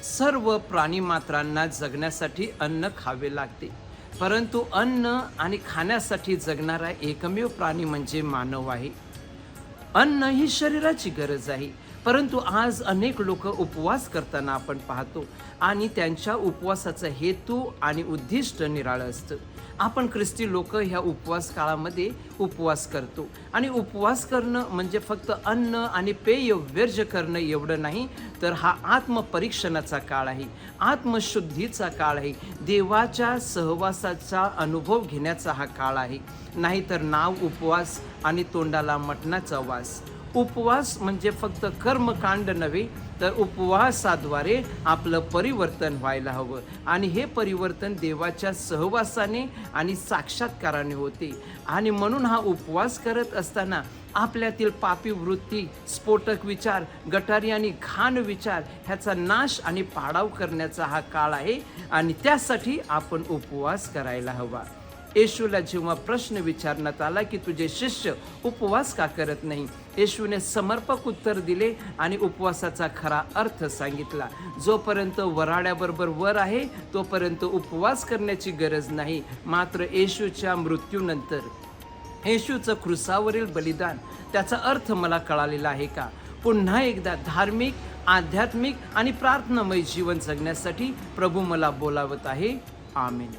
सर्व प्राणीमात्रांना जगण्यासाठी अन्न खावे लागते, परंतु अन्न आणि खाण्यासाठी जगणारा एकमेव प्राणी म्हणजे मानव आहे. अन्न ही शरीराची गरज आहे, परंतु आज अनेक लोक उपवास करताना आपण पाहतो आणि त्यांच्या उपवासाचा हेतू आणि उद्दिष्ट निराळं असतं. आपण ख्रिस्ती लोक ह्या उपवास काळामध्ये उपवास करतो आणि उपवास करणं म्हणजे फक्त अन्न आणि पेय वर्ज्य करणं एवढं नाही, तर हा आत्मपरीक्षणाचा काळ आहे, आत्मशुद्धीचा काळ आहे, देवाच्या सहवासाचा अनुभव घेण्याचा हा काळ आहे. नाहीतर नाव उपवास आणि तोंडाला मटणाचा वास. उपवास म्हणजे फक्त कर्मकांड नव्हे, तर उपवासाद्वारे आपलं परिवर्तन व्हायला हवं आणि हे परिवर्तन देवाच्या सहवासाने आणि साक्षात्काराने होते. आणि म्हणून हा उपवास करत असताना आपल्यातील पापी वृत्ती, स्फोटक विचार, गटारी आणि घाण विचार ह्याचा नाश आणि पाडाव करण्याचा हा काळ आहे आणि त्यासाठी आपण उपवास करायला हवा. येशूला जेव्हा प्रश्न विचारण्यात आला की तुझे शिष्य उपवास का करत नाही, येशूने समर्पक उत्तर दिले आणि उपवासाचा खरा अर्थ सांगितला. जोपर्यंत वऱ्हाड्याबरोबर वर आहे तोपर्यंत उपवास करण्याची गरज नाही, मात्र येशूच्या मृत्यूनंतर येशूचं क्रुसावरील बलिदान, त्याचा अर्थ मला कळालेला आहे का? पुन्हा एकदा धार्मिक, आध्यात्मिक आणि प्रार्थनामय जीवन जगण्यासाठी प्रभू मला बोलावत आहे. आमेन.